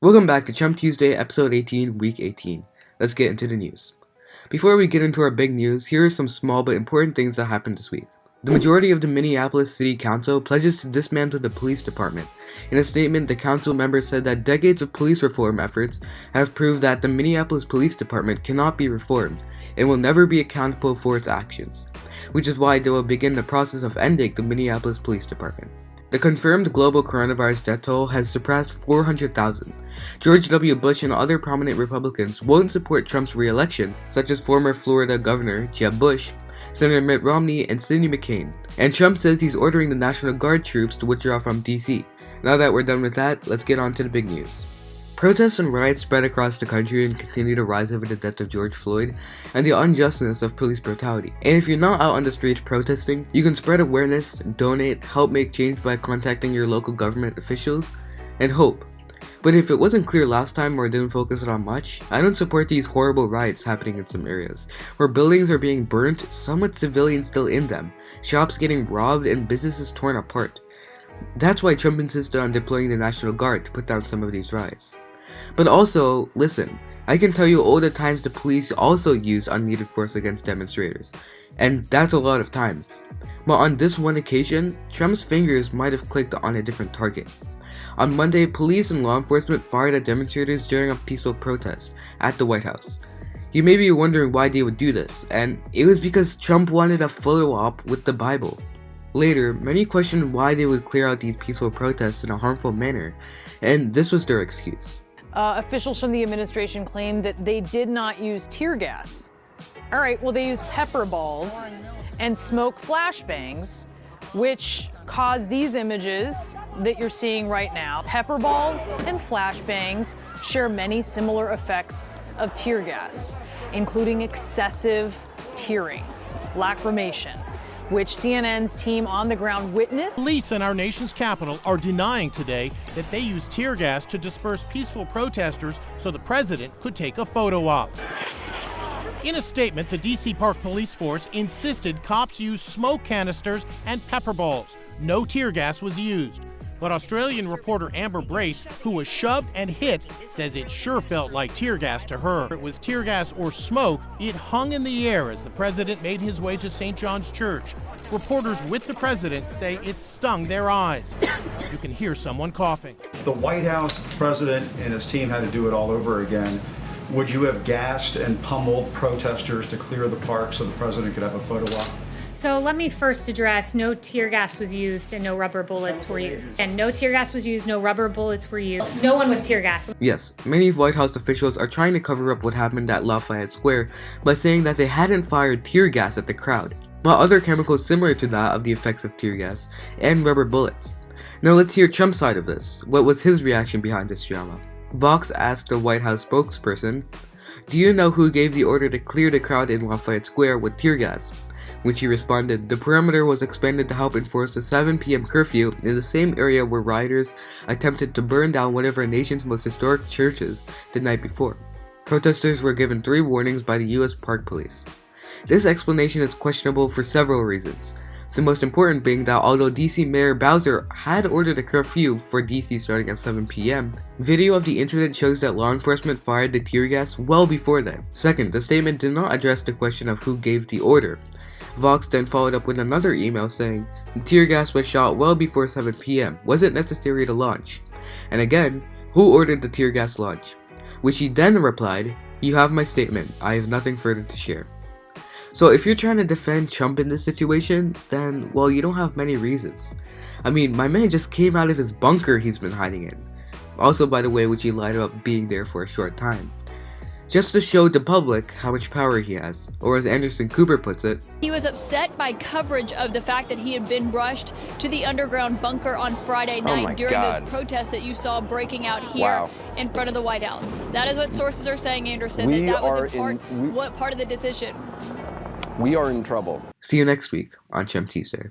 Welcome back to Chum Tuesday, episode 18, week 18. Let's get into the news. Before we get into our big news, here are some small but important things that happened this week. The majority of the Minneapolis City Council pledges to dismantle the police department. In a statement, the council members said that decades of police reform efforts have proved that the Minneapolis Police Department cannot be reformed and will never be accountable for its actions, which is why they will begin the process of ending the Minneapolis Police Department. The confirmed global coronavirus death toll has surpassed 400,000. George W. Bush and other prominent Republicans won't support Trump's re-election, such as former Florida Governor Jeb Bush, Senator Mitt Romney, and Cindy McCain. And Trump says he's ordering the National Guard troops to withdraw from DC. Now that we're done with that, let's get on to the big news. Protests and riots spread across the country and continue to rise over the death of George Floyd and the unjustness of police brutality. And if you're not out on the streets protesting, you can spread awareness, donate, help make change by contacting your local government officials, and hope. But if it wasn't clear last time or didn't focus on much, I don't support these horrible riots happening in some areas, where buildings are being burnt, some with civilians still in them, shops getting robbed, and businesses torn apart. That's why Trump insisted on deploying the National Guard to put down some of these riots. But also, listen, I can tell you all the times the police also use unneeded force against demonstrators, and that's a lot of times. But on this one occasion, Trump's fingers might have clicked on a different target. On Monday, police and law enforcement fired at demonstrators during a peaceful protest at the White House. You may be wondering why they would do this, and it was because Trump wanted a photo op with the Bible. Later, many questioned why they would clear out these peaceful protests in a harmful manner, and this was their excuse. Officials from the administration claimed that they did not use tear gas. All right, well, they used pepper balls and smoke flashbangs, which caused these images that you're seeing right now. Pepper balls and flashbangs share many similar effects of tear gas, including excessive tearing, lacrimation, which CNN's team on the ground witnessed. Police in our nation's capital are denying today that they used tear gas to disperse peaceful protesters so the president could take a photo op. In a statement, the DC Park Police Force insisted cops use smoke canisters and pepper balls. No tear gas was used. But Australian reporter Amber Brace, who was shoved and hit, says it sure felt like tear gas to her. It was tear gas or smoke. It hung in the air as the president made his way to St. John's Church. Reporters with the president say it stung their eyes. You can hear someone coughing. If the White House, the president, and his team had to do it all over again, would you have gassed and pummeled protesters to clear the park so the president could have a photo op? So let me first address no tear gas was used and no rubber bullets were used. And no tear gas was used, no rubber bullets were used. No one was tear gassed. Yes, many White House officials are trying to cover up what happened at Lafayette Square by saying that they hadn't fired tear gas at the crowd, while other chemicals similar to that of the effects of tear gas and rubber bullets. Now let's hear Trump's side of this. What was his reaction behind this drama? Vox asked the White House spokesperson, "Do you know who gave the order to clear the crowd in Lafayette Square with tear gas?" When she responded, the perimeter was expanded to help enforce the 7 p.m. curfew in the same area where rioters attempted to burn down one of our nation's most historic churches the night before. Protesters were given 3 warnings by the U.S. Park Police. This explanation is questionable for several reasons. The most important being that although DC Mayor Bowser had ordered a curfew for DC starting at 7 p.m., video of the incident shows that law enforcement fired the tear gas well before then. Second, the statement did not address the question of who gave the order. Vox then followed up with another email saying, the tear gas was shot well before 7 p.m. Was it necessary to launch? And again, who ordered the tear gas launch? Which he then replied, "You have my statement. I have nothing further to share." So if you're trying to defend Trump in this situation, then, well, you don't have many reasons. I mean, my man just came out of his bunker he's been hiding in. Also, by the way, which he lied about being there for a short time. Just to show the public how much power he has, or as Anderson Cooper puts it, he was upset by coverage of the fact that he had been rushed to the underground bunker on Friday night during those protests that you saw breaking out here in front of the White House. That is what sources are saying, Anderson, that was what part of the decision. We are in trouble. See you next week on Chum Tuesday.